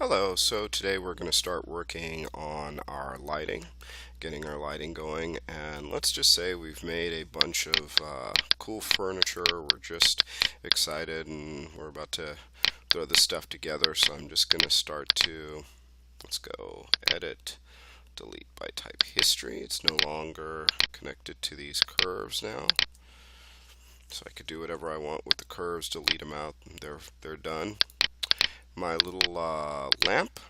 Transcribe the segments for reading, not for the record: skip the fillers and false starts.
Hello, so today we're going to start working on our lighting, getting our lighting going, and let's just say we've made a bunch of cool furniture. We're just excited and we're about to throw this stuff together, so I'm just going to let's go edit, delete by type history. It's no longer connected to these curves now. So I could do whatever I want with the curves, delete them out, they're done. My little lamp.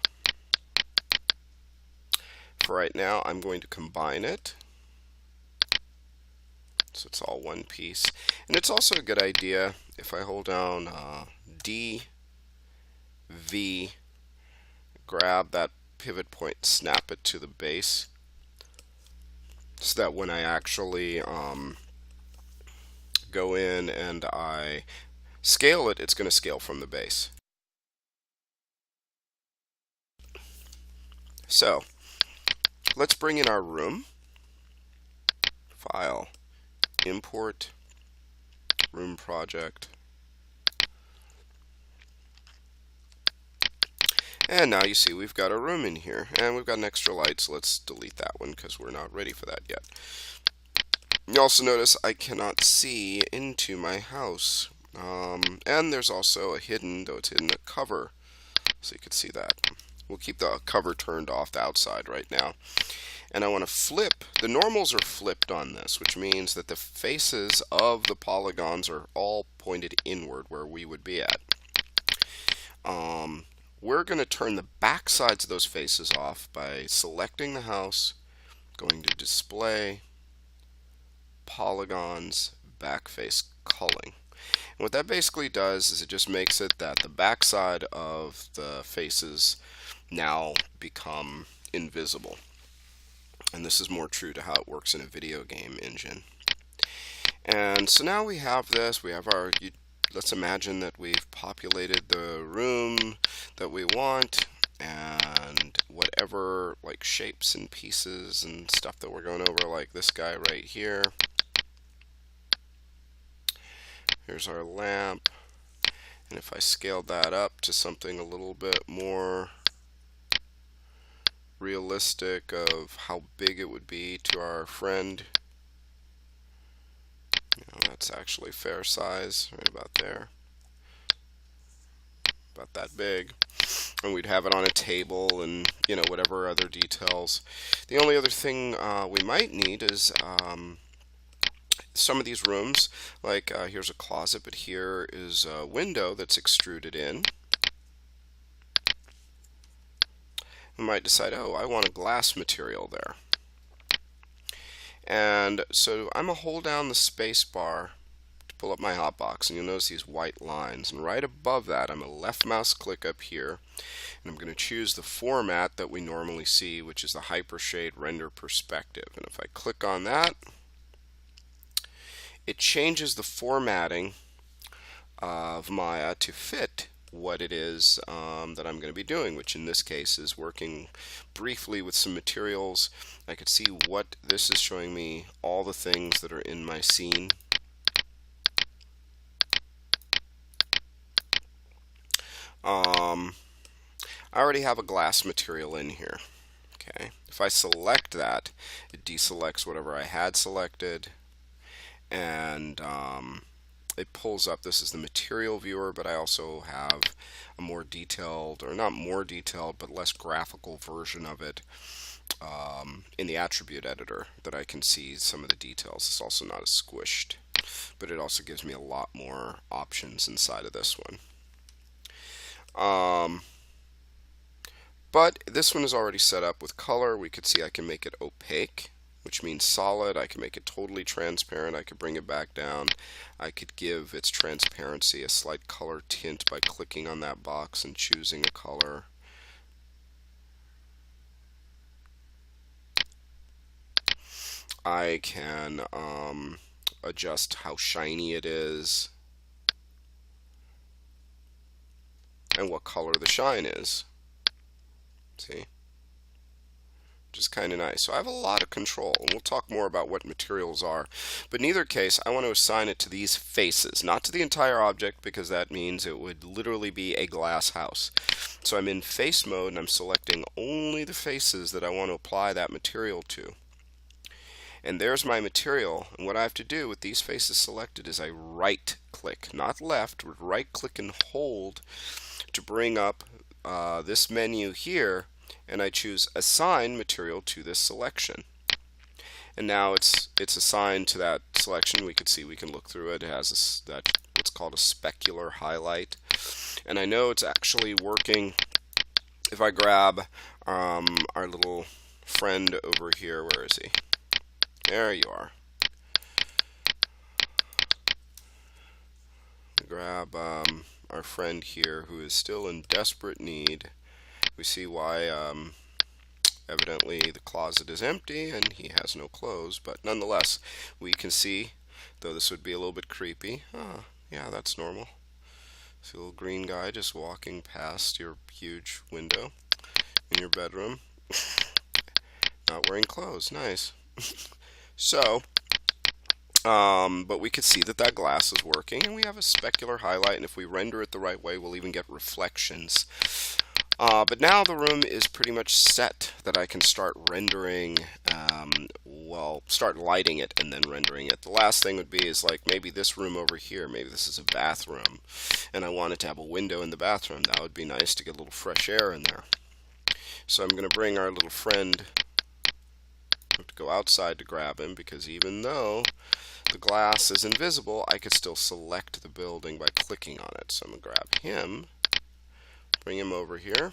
For right now, I'm going to combine it so it's all one piece. And it's also a good idea if I hold down D, V, grab that pivot point, snap it to the base, so that when I actually go in and I scale it, it's going to scale from the base. So let's bring in our room. File, import, room project. And now you see we've got a room in here, and we've got an extra light, so let's delete that one because we're not ready for that yet. You also notice I cannot see into my house. And there's also a hidden, though it's hidden, a cover, so you can see that. We'll keep the cover turned off the outside right now. And I want to flip, the normals are flipped on this, which means that the faces of the polygons are all pointed inward where we would be at. We're going to turn the back sides of those faces off by selecting the house, going to display, polygons, back face culling. And what that basically does is it just makes it that the back side of the faces now become invisible. And this is more true to how it works in a video game engine. And so now we have this, we have our, let's imagine that we've populated the room that we want, and whatever like shapes and pieces and stuff that we're going over, like this guy right here. Here's our lamp, and if I scaled that up to something a little bit more realistic of how big it would be to our friend, that's actually fair size, right about there, about that big, and we'd have it on a table, and whatever other details. The only other thing we might need is some of these rooms, like here's a closet, but here is a window that's extruded in. We might decide, oh, I want a glass material there. And so I'm going to hold down the space bar to pull up my hotbox, and you'll notice these white lines. And right above that, I'm going to left mouse click up here, and I'm going to choose the format that we normally see, which is the Hypershade Render Perspective. And if I click on that, it changes the formatting of Maya to fit what it is that I'm going to be doing, which in this case is working briefly with some materials. I could see what this is showing me, all the things that are in my scene. I already have a glass material in here. Okay, if I select that, it deselects whatever I had selected, and it pulls up, this is the material viewer, but I also have a more detailed, or not more detailed, but less graphical version of it in the attribute editor that I can see some of the details. It's also not as squished, but it also gives me a lot more options inside of this one. But this one is already set up with color. We could see I can make it opaque, which means solid. I can make it totally transparent. I could bring it back down. I could give its transparency a slight color tint by clicking on that box and choosing a color. I can adjust how shiny it is and what color the shine is. See? Which is kind of nice. So I have a lot of control, and we'll talk more about what materials are. But in either case, I want to assign it to these faces, not to the entire object, because that means it would literally be a glass house. So I'm in face mode and I'm selecting only the faces that I want to apply that material to. And there's my material, and what I have to do with these faces selected is I right click, not left, but right click and hold to bring up this menu here, and I choose assign material to this selection. And now it's assigned to that selection. We can see, we can look through it. It has that what's called a specular highlight, and I know it's actually working if I grab our little friend over here. Where is he? There you are. Grab our friend here who is still in desperate need. We see why evidently the closet is empty and he has no clothes, but nonetheless we can see, though this would be a little bit creepy, yeah, that's normal. See a little green guy just walking past your huge window in your bedroom, not wearing clothes. Nice. So, but we could see that that glass is working, and we have a specular highlight, and if we render it the right way, we'll even get reflections. But now the room is pretty much set that I can start rendering, well, start lighting it and then rendering it. The last thing would be is like maybe this room over here, maybe this is a bathroom, and I wanted to have a window in the bathroom. That would be nice to get a little fresh air in there. So I'm going to bring our little friend, I have to go outside to grab him, because even though the glass is invisible, I could still select the building by clicking on it. So I'm going to grab him, bring him over here,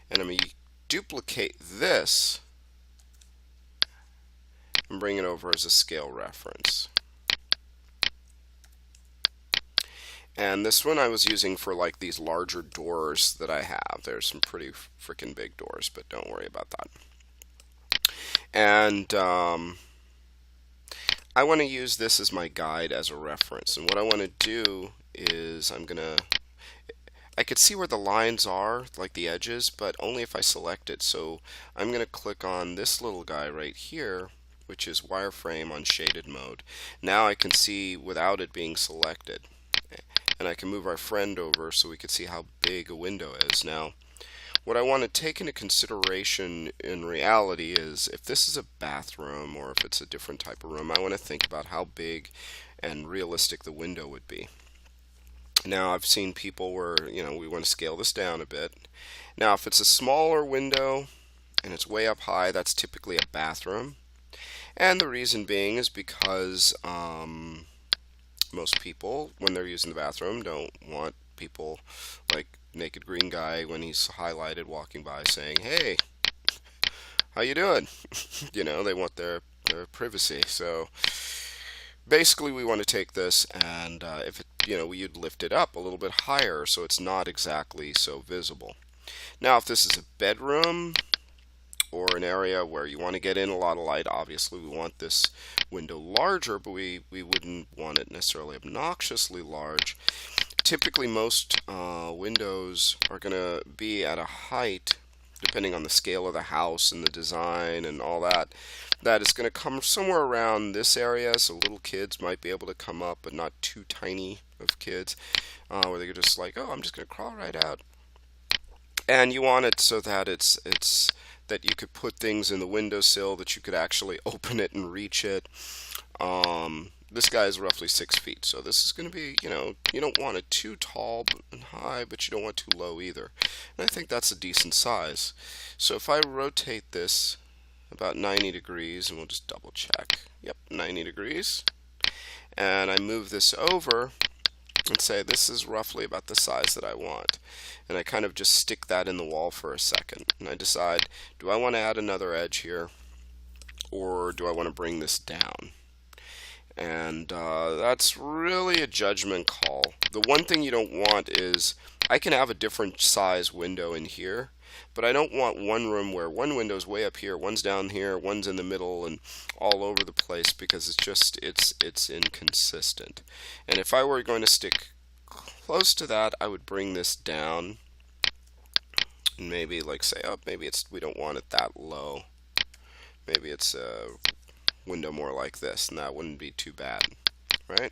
and I'm going to duplicate this and bring it over as a scale reference. And this one I was using for like these larger doors that I have. There's some pretty freaking big doors, but don't worry about that. And I want to use this as my guide as a reference. And what I want to do is I could see where the lines are, like the edges, but only if I select it. So I'm going to click on this little guy right here, which is wireframe on shaded mode. Now I can see without it being selected. And I can move our friend over so we can see how big a window is. Now, what I want to take into consideration in reality is if this is a bathroom or if it's a different type of room, I want to think about how big and realistic the window would be. Now, I've seen people where, we want to scale this down a bit. Now, if it's a smaller window and it's way up high, that's typically a bathroom. And the reason being is because most people, when they're using the bathroom, don't want people like naked green guy when he's highlighted walking by saying, "Hey, how you doing?" They want their privacy. So basically we want to take this and if it, you'd lift it up a little bit higher so it's not exactly so visible. Now if this is a bedroom or an area where you want to get in a lot of light, obviously we want this window larger, but we wouldn't want it necessarily obnoxiously large. Typically most windows are going to be at a height, depending on the scale of the house and the design and all that, that is going to come somewhere around this area, so little kids might be able to come up, but not too tiny of kids, where they're just like, oh, I'm just going to crawl right out. And you want it so that it's that you could put things in the windowsill, that you could actually open it and reach it. This guy is roughly 6 feet, so this is going to be, you don't want it too tall and high, but you don't want too low either. And I think that's a decent size. So if I rotate this about 90 degrees, and we'll just double check. Yep, 90 degrees. And I move this over and say this is roughly about the size that I want. And I kind of just stick that in the wall for a second. And I decide, do I want to add another edge here, or do I want to bring this down? And that's really a judgment call. The one thing you don't want is, I can have a different size window in here, but I don't want one room where one window's way up here, one's down here, one's in the middle, and all over the place, because it's inconsistent. And if I were going to stick close to that, I would bring this down and maybe like say, oh, maybe we don't want it that low. Maybe it's a window more like this, and that wouldn't be too bad, right?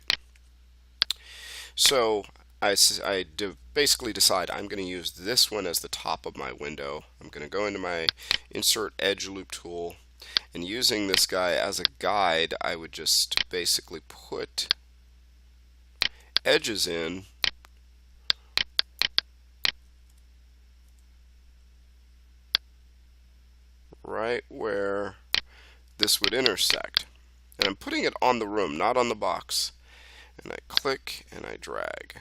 So basically decide I'm going to use this one as the top of my window. I'm going to go into my Insert Edge Loop tool, and using this guy as a guide, I would just basically put edges in right where this would intersect. And I'm putting it on the room, not on the box. And I click and I drag.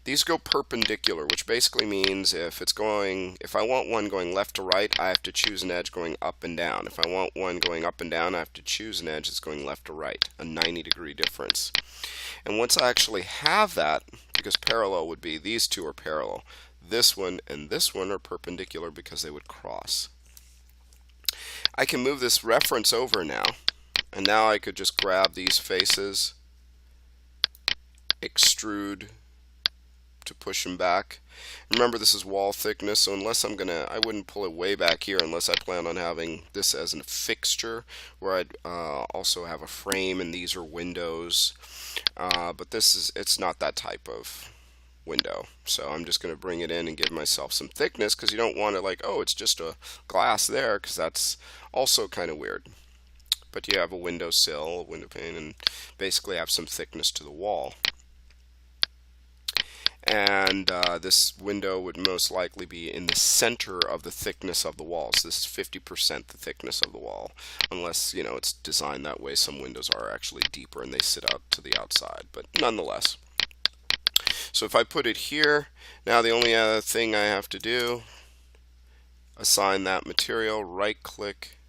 These go perpendicular, which basically means if I want one going left to right, I have to choose an edge going up and down. If I want one going up and down, I have to choose an edge that's going left to right, a 90-degree difference. And once I actually have that, because parallel would be these two are parallel, this one and this one are perpendicular because they would cross. I can move this reference over now, and now I could just grab these faces, extrude to push them back. Remember, this is wall thickness, so I wouldn't pull it way back here unless I plan on having this as a fixture, where I'd also have a frame and these are windows. But it's not that type of window. So I'm just going to bring it in and give myself some thickness, because you don't want it like, oh, it's just a glass there, because that's also kind of weird. But you have a window sill, a window pane, and basically have some thickness to the wall. And this window would most likely be in the center of the thickness of the wall. So this is 50% the thickness of the wall, unless it's designed that way. Some windows are actually deeper and they sit out to the outside, but nonetheless. So if I put it here, now the only other thing I have to do, assign that material, right click,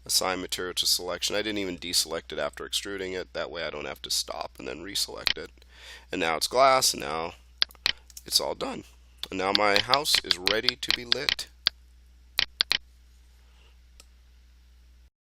assign material to selection. I didn't even deselect it after extruding it. That way I don't have to stop and then reselect it. And now it's glass, and now it's all done. And now my house is ready to be lit.